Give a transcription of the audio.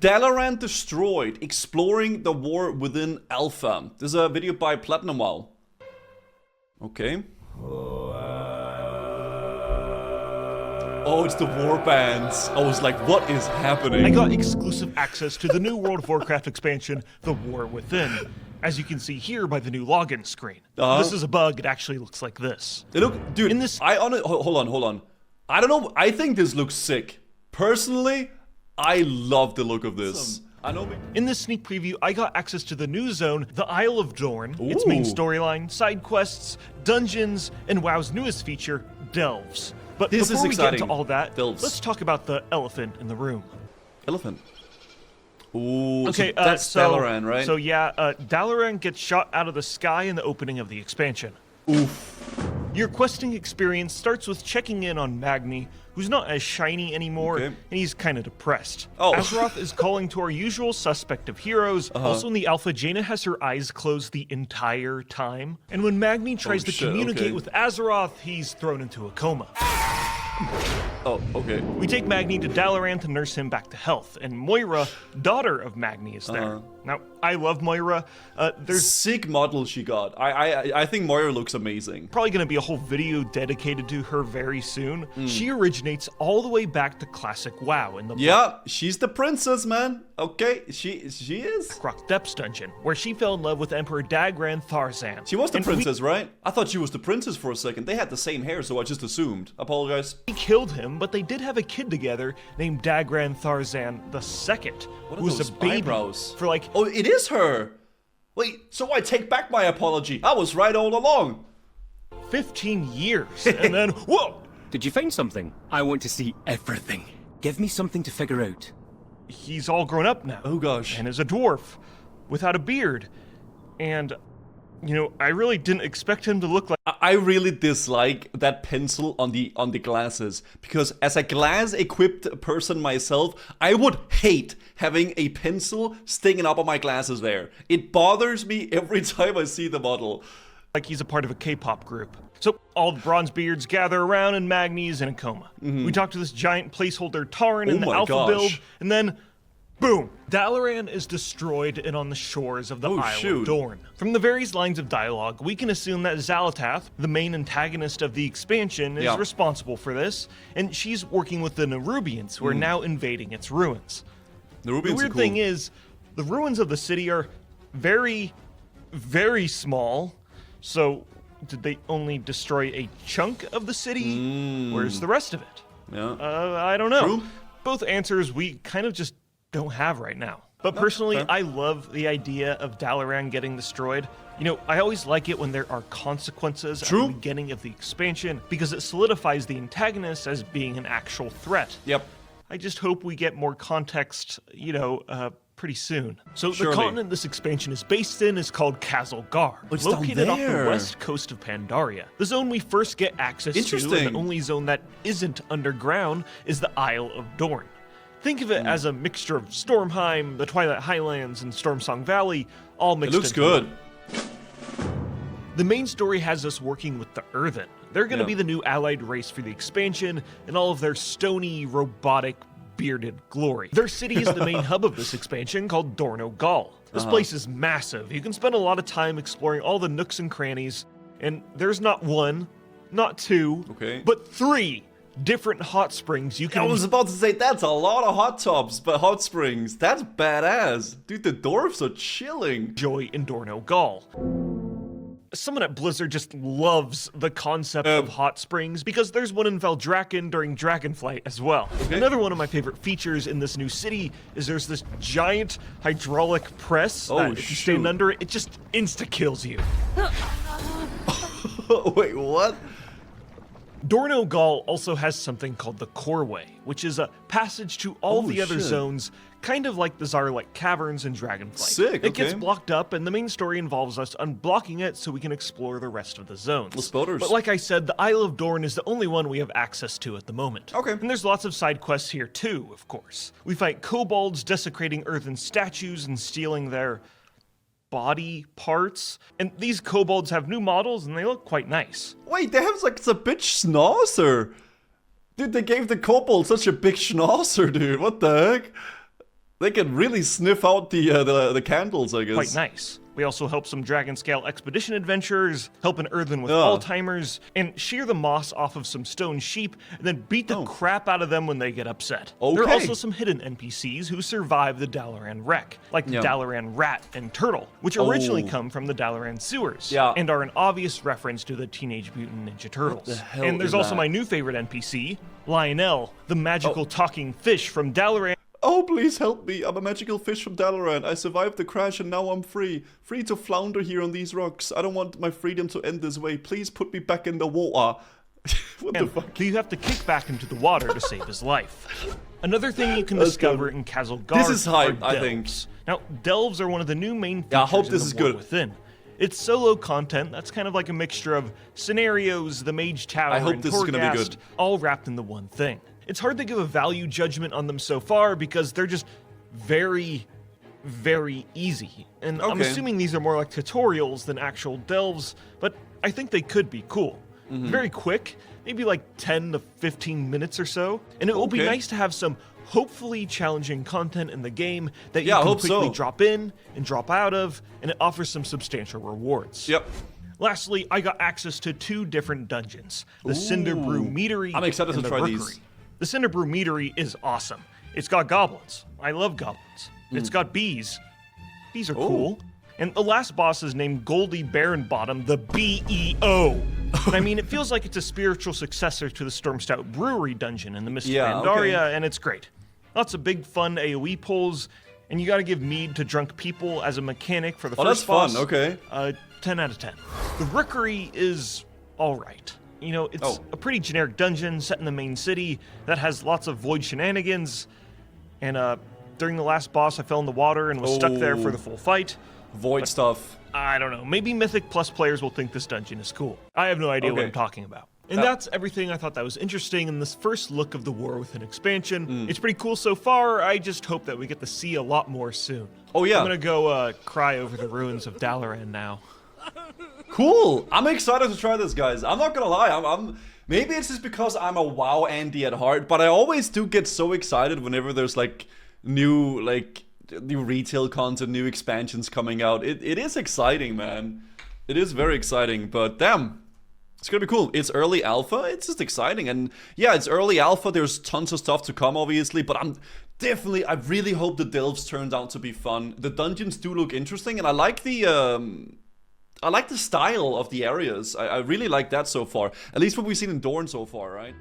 Dalaran destroyed, exploring the war within Alpha. This is a video by Platinum Wow. Okay. Oh, it's the war bands. I was like, what is happening? I got exclusive access to the new World of Warcraft expansion, The War Within. As you can see here by the new login screen. This is a bug, it actually looks like this. They look, dude, In this- hold on. I don't know, I think this looks sick. Personally, I love the look of this. In this sneak preview, I got access to the new zone, the Isle of Dorn, its main storyline, side quests, dungeons, and WoW's newest feature, Delves. But This is before we get exciting. into all that, Delves. let's talk about the elephant in the room. Elephant. Ooh, Okay, so that's Dalaran, right? So yeah, Dalaran gets shot out of the sky in the opening of the expansion. Oof. Your questing experience starts with checking in on Magni, who's not as shiny anymore, Okay. and he's kind of depressed. Oh. Azeroth is calling to our usual suspect of heroes. Also in the alpha, Jaina has her eyes closed the entire time. And when Magni tries to shit, communicate okay. with Azeroth, he's thrown into a coma. Oh, okay. We take Magni to Dalaran to nurse him back to health, and Moira, daughter of Magni, is there. Now, I love Moira. There's Sick model she got. I think Moira looks amazing. probably going to be a whole video dedicated to her very soon. She originates all the way back to classic WoW in the Yeah, she's the princess, man. Okay, she is. Blackrock Depths dungeon, where she fell in love with Emperor Dagran Tharzan. She was the And princess, right? I thought she was the princess for a second. They had the same hair, so I just assumed. Apologize. We killed him, but they did have a kid together named Dagran Tharzan II, What are who was those a baby eyebrows? for like Oh, it is her. Wait, so I take back my apology. I was right all along. 15 years, and then whoa! Did you find something? I want to see everything. Give me something to figure out. He's all grown up now. Oh, gosh. And is a dwarf, without a beard, and you know, I really didn't expect him to look like. I really dislike that pencil on the glasses, because as a glass-equipped person myself, I would hate having a pencil sticking up on my glasses there. It bothers me every time I see the model. Like he's a part of a K-pop group. So all the Bronzebeards gather around and Magni's in a coma. We talk to this giant placeholder Taran in the my alpha gosh. build, and then boom! Dalaran is destroyed and on the shores of the Isle shoot. of Dorn. From the various lines of dialogue, we can assume that Xal'atath, the main antagonist of the expansion, is Yeah. responsible for this, and she's working with the Nerubians, who are now invading its ruins. The The Rubians are weird cool. thing is, the ruins of the city are very, very small. So, did they only destroy a chunk of the city? Where's the rest of it? Yeah. I don't know. True. Both answers we kind of just don't have right now. But personally, fair. I love the idea of Dalaran getting destroyed. You know, I always like it when there are consequences at True. the beginning of the expansion because it solidifies the antagonist as being an actual threat. Yep. I just hope we get more context, you know, pretty soon. So Surely. the continent this expansion is based in is called Kazalgar, it's down located off the there. west coast of Pandaria. The zone we first get access to, Interesting. and the only zone that isn't underground, is the Isle of Dorn. Think of it Hmm. as a mixture of Stormheim, the Twilight Highlands, and Stormsong Valley, all It mixed looks into good. one. The main story has us working with the Earthen. They're going to Yeah. be the new allied race for the expansion, and all of their stony, robotic, bearded glory. Their city is the main hub of this expansion, called Dorno Gall. This place is massive. You can spend a lot of time exploring all the nooks and crannies, and there's not one, not two, Okay. but 3 different hot springs you I can was about to say, that's a lot of hot tubs, but hot springs. That's badass. Dude, the dwarfs are chilling. enjoy in Dorno Gall. Someone at Blizzard just loves the concept of hot springs because there's one in Valdrakken during Dragonflight as well. Another one of my favorite features in this new city is there's this giant hydraulic press that if you stand shoot. under it, it just insta-kills you. Wait, what? Dorno Gall also has something called the Coreway, which is a passage to all Oh, the other shit. zones, kind of like the Zarlite Caverns in Dragonflight. Sick, It gets okay. blocked up, and the main story involves us unblocking it so we can explore the rest of the zones. Well, spoilers. But like I said, the Isle of Dorn is the only one we have access to at the moment. Okay. And there's lots of side quests here too, of course. We fight kobolds desecrating earthen statues and stealing their body parts. And these kobolds have new models and they look quite nice. Wait, they have like a big schnauzer. Dude, they gave the kobold such a big schnauzer, dude. What the heck? They can really sniff out the candles, I guess. Quite nice. We also help some dragon scale expedition adventurers, help an earthen with Alzheimer's, and shear the moss off of some stone sheep, and then beat the crap out of them when they get upset. Okay. There are also some hidden NPCs who survive the Dalaran wreck, like the Dalaran rat and turtle, which originally come from the Dalaran sewers, and are an obvious reference to the Teenage Mutant Ninja Turtles. What the hell And there's is also that? my new favorite NPC, Lionel, the magical talking fish from Dalaran. Oh, please help me. I'm a magical fish from Dalaran. I survived the crash and now I'm free. Free to flounder here on these rocks. I don't want my freedom to end this way. Please put me back in the water. What the fuck? So you have to kick back into the water to save his life. Another thing you can discover in Kazilgard This is hype, are I think. delves. Now, delves are one of the new main features I hope in this the is War good. Within. It's solo content that's kind of like a mixture of scenarios, the Mage Tower, I hope and this is gonna be Torghast, good. all wrapped into one thing. It's hard to give a value judgment on them so far because they're just very, very easy. And I'm Okay. assuming these are more like tutorials than actual delves, but I think they could be cool. Mm-hmm. Very quick, maybe like 10 to 15 minutes or so, and it will be Okay. nice to have some hopefully challenging content in the game that you Yeah, I can hope quickly so. drop in and drop out of, and it offers some substantial rewards. Yep. Lastly, I got access to 2 different dungeons, the Cinder Brew Meadery I'm excited and to the try Rookery. these. The Cinder Brew Meadery is awesome. It's got goblins. I love goblins. It's got bees. Bees are cool. And the last boss is named Goldie Baronbottom, the BEO. And I mean, it feels like it's a spiritual successor to the Stormstout Brewery dungeon in the Mist of Pandaria, and it's great. Lots of big, fun AoE pulls, and you gotta give mead to drunk people as a mechanic for the Oh, first that's fun, boss. okay. 10 out of 10. The Rookery is alright. You know, it's Oh. a pretty generic dungeon set in the main city that has lots of void shenanigans. And during the last boss, I fell in the water and was stuck there for the full fight. Void stuff. I don't know. Maybe Mythic Plus players will think this dungeon is cool. I have no idea what Okay. I'm talking about. And that's everything I thought that was interesting in this first look of the War Within expansion. It's pretty cool so far. I just hope that we get to see a lot more soon. Oh, yeah. I'm gonna go cry over the ruins of Dalaran now. Cool. I'm excited to try this, guys. I'm not gonna lie. I'm maybe it's just because I'm a WoW Andy at heart, but I always do get so excited whenever there's new retail content, new expansions coming out. It is exciting, man. It is very exciting, but damn. It's gonna be cool. It's early alpha. It's just exciting, and yeah, it's early alpha. There's tons of stuff to come, obviously, but I really hope the delves turns out to be fun. The dungeons do look interesting, and I like the style of the areas. I really like that so far. At least what we've seen in Dorne so far, right?